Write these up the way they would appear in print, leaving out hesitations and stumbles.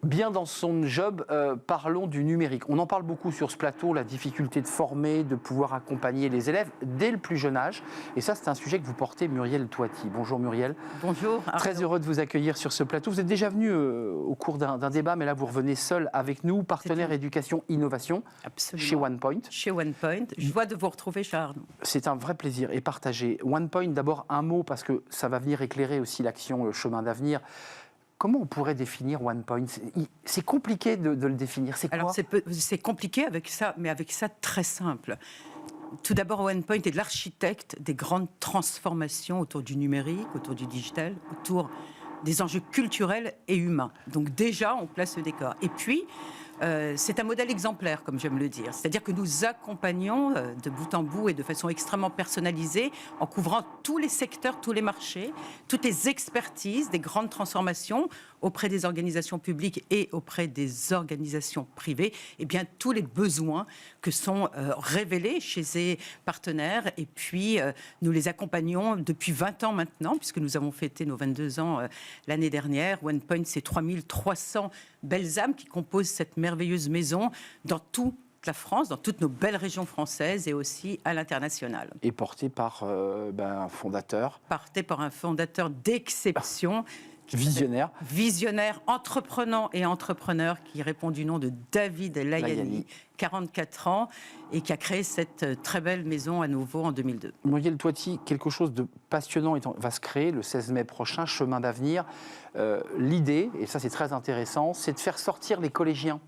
Bien dans son job, parlons du numérique. On en parle beaucoup sur ce plateau, la difficulté de former, de pouvoir accompagner les élèves dès le plus jeune âge. Et ça, c'est un sujet que vous portez, Muriel Toiti. Bonjour Muriel. Bonjour. Très heureux de vous accueillir sur ce plateau. Vous êtes déjà venu au cours d'un débat, mais là, vous revenez seul avec nous, partenaire éducation-innovation chez OnePoint. Chez OnePoint. Joie de vous retrouver, cher Arnaud. C'est un vrai plaisir et partagé. OnePoint, d'abord un mot, parce que ça va venir éclairer aussi l'action Chemin d'avenir. Comment on pourrait définir OnePoint ? C'est compliqué de le définir. C'est quoi ? Alors, c'est compliqué avec ça, mais avec ça, très simple. Tout d'abord, OnePoint est l'architecte des grandes transformations autour du numérique, autour du digital, autour des enjeux culturels et humains. Donc déjà, on place le décor. Et puis, c'est un modèle exemplaire, comme j'aime le dire. C'est-à-dire que nous accompagnons de bout en bout et de façon extrêmement personnalisée, en couvrant tous les secteurs, tous les marchés, toutes les expertises des grandes transformations auprès des organisations publiques et auprès des organisations privées, et bien tous les besoins que sont révélés chez ces partenaires. Et puis, nous les accompagnons depuis 20 ans maintenant, puisque nous avons fêté nos 22 ans l'année dernière. OnePoint, c'est 3300 belles âmes qui composent cette merveilleuse maison dans toute la France, dans toutes nos belles régions françaises et aussi à l'international. Et porté par un fondateur. Porté par un fondateur d'exception. Visionnaire, entrepreneur qui répond du nom de David Layani, 44 ans, et qui a créé cette très belle maison à nouveau en 2002. Muriel Toiti, quelque chose de passionnant va se créer le 16 mai prochain, Chemin d'avenir. L'idée, et ça c'est très intéressant, c'est de faire sortir les collégiens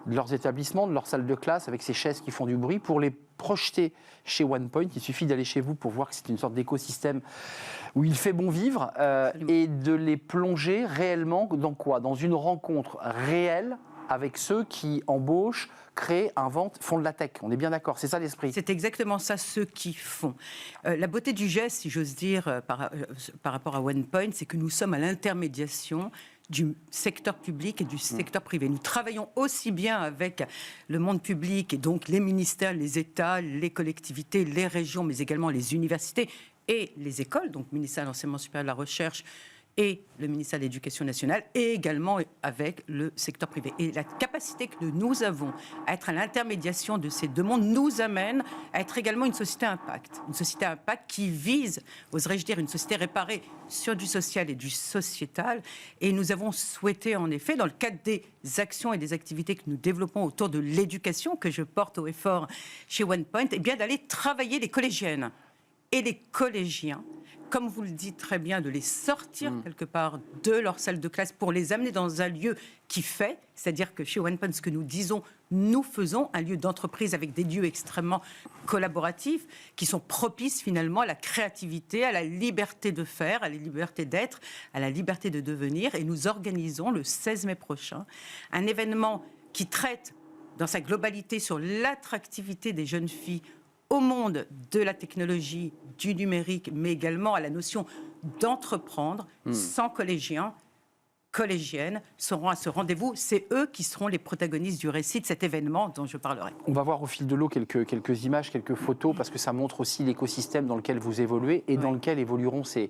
de leurs établissements, de leurs salles de classe, avec ces chaises qui font du bruit, pour les projeter chez OnePoint. Il suffit d'aller chez vous pour voir que c'est une sorte d'écosystème où il fait bon vivre, et de les plonger réellement dans quoi ? Dans une rencontre réelle avec ceux qui embauchent, créent, inventent, font de la tech. On est bien d'accord, c'est ça l'esprit. C'est exactement ça, ceux qui font. La beauté du geste, si j'ose dire, par rapport à OnePoint, c'est que nous sommes à l'intermédiation du secteur public et du secteur privé. Nous travaillons aussi bien avec le monde public, et donc les ministères, les États, les collectivités, les régions, mais également les universités et les écoles, donc le ministère de l'Enseignement supérieur et de la Recherche et le ministère de l'Éducation nationale, et également avec le secteur privé. Et la capacité que nous avons à être à l'intermédiation de ces deux mondes nous amène à être également une société à impact. Une société à impact qui vise, oserais-je dire, une société réparée sur du social et du sociétal. Et nous avons souhaité, en effet, dans le cadre des actions et des activités que nous développons autour de l'éducation, que je porte haut et fort chez OnePoint, eh bien d'aller travailler les collégiennes et les collégiens, comme vous le dites très bien, de les sortir quelque part de leur salle de classe pour les amener dans un lieu qui fait, c'est-à-dire que chez OnePoint, ce que nous disons, nous faisons un lieu d'entreprise avec des lieux extrêmement collaboratifs qui sont propices finalement à la créativité, à la liberté de faire, à la liberté d'être, à la liberté de devenir. Et nous organisons le 16 mai prochain un événement qui traite dans sa globalité sur l'attractivité des jeunes filles au monde de la technologie, du numérique, mais également à la notion d'entreprendre. 100 collégiens, collégiennes seront à ce rendez-vous. C'est eux qui seront les protagonistes du récit de cet événement dont je parlerai. On va voir au fil de l'eau quelques images, quelques photos, parce que ça montre aussi l'écosystème dans lequel vous évoluez et dans lequel évolueront ces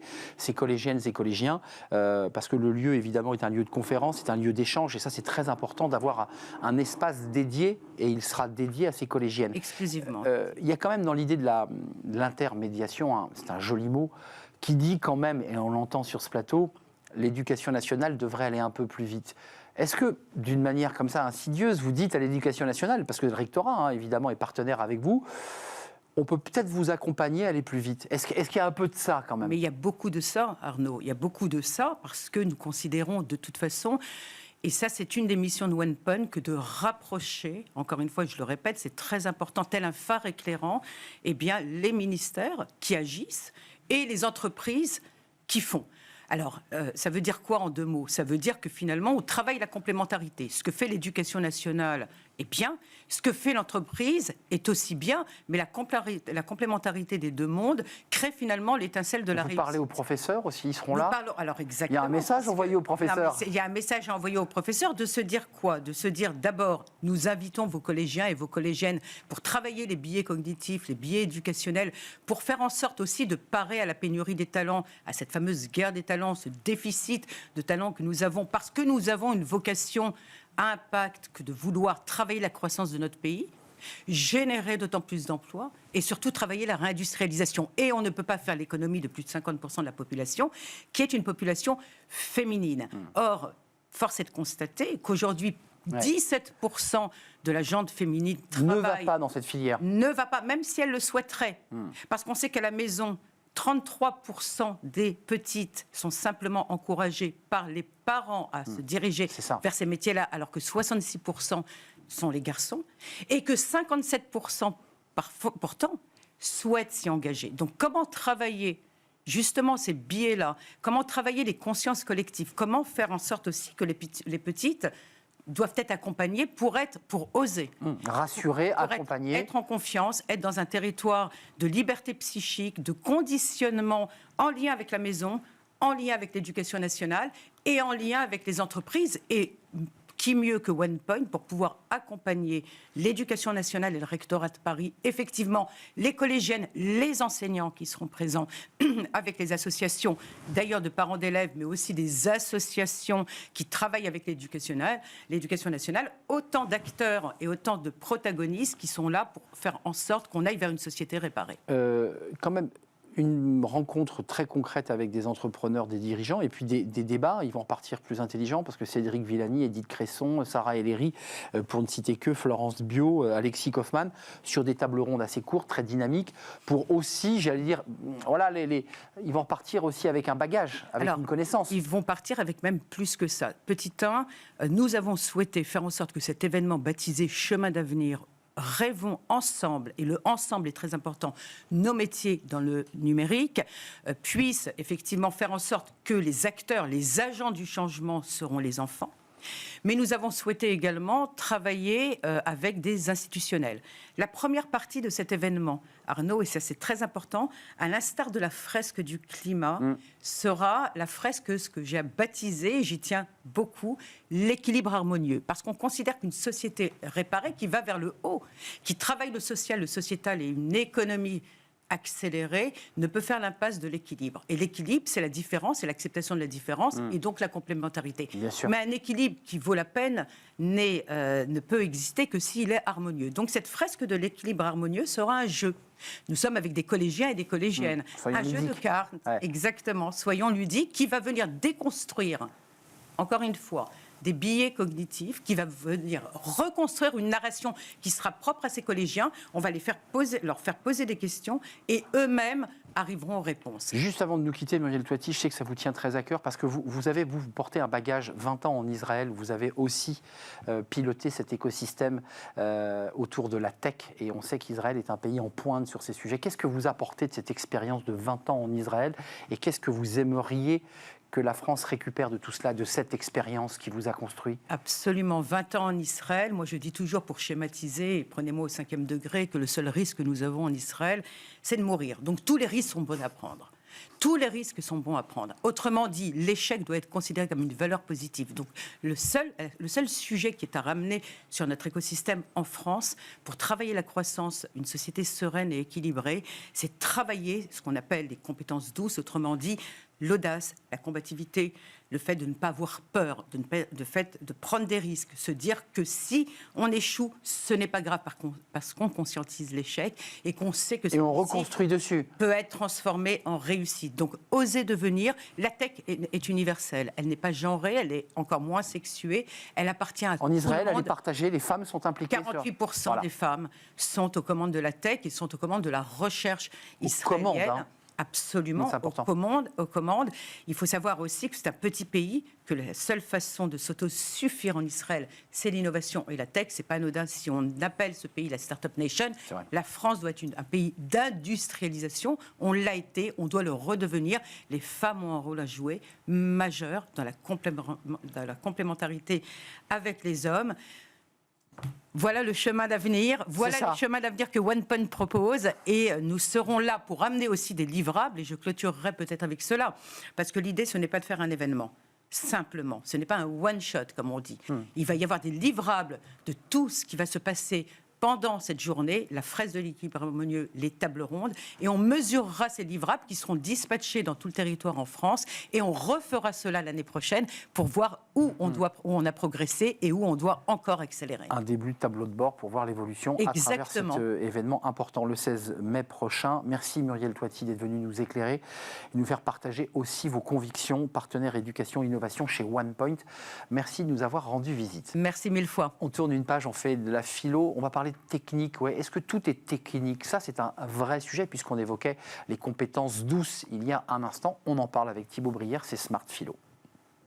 collégiennes et collégiens, parce que le lieu, évidemment, est un lieu de conférence, c'est un lieu d'échange, et ça, c'est très important d'avoir un espace dédié, et il sera dédié à ces collégiennes. Exclusivement. Il y a quand même dans l'idée de l'intermédiation, c'est un joli mot, qui dit quand même, et on l'entend sur ce plateau, l'éducation nationale devrait aller un peu plus vite. Est-ce que, d'une manière comme ça insidieuse, vous dites à l'éducation nationale, parce que le rectorat, évidemment, est partenaire avec vous, on peut peut-être vous accompagner à aller plus vite. Est-ce qu'il y a un peu de ça, quand même ? Mais il y a beaucoup de ça, Arnaud. Il y a beaucoup de ça, parce que nous considérons de toute façon, et ça, c'est une des missions de OnePoint, que de rapprocher, encore une fois, je le répète, c'est très important, tel un phare éclairant, eh bien, les ministères qui agissent et les entreprises qui font. Alors, ça veut dire quoi en deux mots ? Ça veut dire que finalement, on travaille la complémentarité. Ce que fait l'éducation nationale Eh bien, ce que fait l'entreprise est aussi bien, mais la complémentarité des deux mondes crée finalement l'étincelle de la réussite. Vous parlez aux professeurs aussi, ils seront là. Alors exactement. Il y a un message envoyé aux professeurs. Il y a un message envoyé aux professeurs de se dire quoi ? De se dire d'abord, nous invitons vos collégiens et vos collégiennes pour travailler les biais cognitifs, les biais éducationnels, pour faire en sorte aussi de parer à la pénurie des talents, à cette fameuse guerre des talents, ce déficit de talents que nous avons, parce que nous avons une vocation à impact que de vouloir travailler la croissance de notre pays, générer d'autant plus d'emplois et surtout travailler la réindustrialisation. Et on ne peut pas faire l'économie de plus de 50% de la population, qui est une population féminine. Or, force est de constater qu'aujourd'hui, 17% de la gente féminine ne va pas dans cette filière. Ne va pas, même si elle le souhaiterait. Parce qu'on sait qu'à la maison, 33% des petites sont simplement encouragées par les parents à se diriger vers ces métiers-là, alors que 66% sont les garçons, et que 57% pourtant souhaitent s'y engager. Donc comment travailler justement ces biais-là ? Comment travailler les consciences collectives ? Comment faire en sorte aussi que les petites doivent être accompagnées pour oser. Rassurer, accompagner. Être en confiance, être dans un territoire de liberté psychique, de conditionnement en lien avec la maison, en lien avec l'éducation nationale et en lien avec les entreprises. Et qui mieux que OnePoint pour pouvoir accompagner l'éducation nationale et le rectorat de Paris, effectivement, les collégiennes, les enseignants qui seront présents avec les associations, d'ailleurs de parents d'élèves, mais aussi des associations qui travaillent avec l'éducation nationale, autant d'acteurs et autant de protagonistes qui sont là pour faire en sorte qu'on aille vers une société réparée. Quand même, une rencontre très concrète avec des entrepreneurs, des dirigeants, et puis des débats, ils vont repartir plus intelligents, parce que Cédric Villani, Edith Cresson, Sarah Ellery, pour ne citer que, Florence Bio, Alexis Kaufmann, sur des tables rondes assez courtes, très dynamiques, pour aussi, j'allais dire, voilà, ils vont repartir aussi avec un bagage, avec une connaissance. Ils vont partir avec même plus que ça. Petit 1, nous avons souhaité faire en sorte que cet événement baptisé Chemin d'avenir, rêvons ensemble, et le ensemble est très important, nos métiers dans le numérique, puissent effectivement faire en sorte que les acteurs, les agents du changement seront les enfants. Mais nous avons souhaité également travailler avec des institutionnels. La première partie de cet événement, Arnaud, et ça c'est très important, à l'instar de la fresque du climat, sera la fresque, ce que j'ai baptisé, et j'y tiens beaucoup, l'équilibre harmonieux. Parce qu'on considère qu'une société réparée, qui va vers le haut, qui travaille le social, le sociétal et une économie accélérée, ne peut faire l'impasse de l'équilibre. Et l'équilibre, c'est la différence, c'est l'acceptation de la différence, et donc la complémentarité. Mais un équilibre qui vaut la peine ne peut exister que s'il est harmonieux. Donc cette fresque de l'équilibre harmonieux sera un jeu. Nous sommes avec des collégiens et des collégiennes. Un jeu de cartes, exactement, soyons ludiques, qui va venir déconstruire, encore une fois, des biais cognitifs, qui va venir reconstruire une narration qui sera propre à ces collégiens. On va leur faire poser des questions et eux-mêmes arriveront aux réponses. Juste avant de nous quitter, Muriel Toiti, je sais que ça vous tient très à cœur parce que vous portez un bagage 20 ans en Israël. Vous avez aussi piloté cet écosystème autour de la tech et on sait qu'Israël est un pays en pointe sur ces sujets. Qu'est-ce que vous apportez de cette expérience de 20 ans en Israël et qu'est-ce que vous aimeriez que la France récupère de tout cela, de cette expérience qui vous a construit? Absolument. 20 ans en Israël. Moi, je dis toujours, pour schématiser, et prenez-moi au 5e degré, que le seul risque que nous avons en Israël, c'est de mourir. Donc, tous les risques sont bons à prendre. Tous les risques sont bons à prendre. Autrement dit, l'échec doit être considéré comme une valeur positive. Donc, le seul sujet qui est à ramener sur notre écosystème en France, pour travailler la croissance, une société sereine et équilibrée, c'est travailler ce qu'on appelle les compétences douces, autrement dit, l'audace, la combativité, le fait de ne pas avoir peur, le fait de prendre des risques, se dire que si on échoue, ce n'est pas grave parce qu'on conscientise l'échec et qu'on sait que et on reconstruit dessus, peut être transformé en réussite. Donc, oser devenir. La tech est universelle. Elle n'est pas genrée, elle est encore moins sexuée. Elle appartient à en Israël, elle est partagée, les femmes sont impliquées. 48% des femmes sont aux commandes de la tech et sont aux commandes de la recherche israélienne. Absolument, aux commandes. Il faut savoir aussi que c'est un petit pays, que la seule façon de s'autosuffire en Israël, c'est l'innovation et la tech. C'est pas anodin si on appelle ce pays la Startup Nation. La France doit être un pays d'industrialisation. On l'a été, on doit le redevenir. Les femmes ont un rôle à jouer majeur dans la complémentarité avec les hommes. Voilà le chemin d'avenir, voilà le chemin d'avenir que OnePoint propose et nous serons là pour amener aussi des livrables et je clôturerai peut-être avec cela parce que l'idée ce n'est pas de faire un événement. Simplement, ce n'est pas un one-shot comme on dit. Il va y avoir des livrables de tout ce qui va se passer pendant cette journée, la fraise de l'équipe harmonieux, les tables rondes, et on mesurera ces livrables qui seront dispatchés dans tout le territoire en France, et on refera cela l'année prochaine pour voir où on a progressé et où on doit encore accélérer. Un début de tableau de bord pour voir l'évolution à travers cet événement important le 16 mai prochain. Merci Muriel Toiti d'être venue nous éclairer et nous faire partager aussi vos convictions, partenaire éducation et innovation chez OnePoint. Merci de nous avoir rendu visite. Merci mille fois. On tourne une page, on fait de la philo, on va parler de technique. Ouais. Est-ce que tout est technique? Ça, c'est un vrai sujet puisqu'on évoquait les compétences douces il y a un instant. On en parle avec Thibaut Brière, c'est Smart Philo.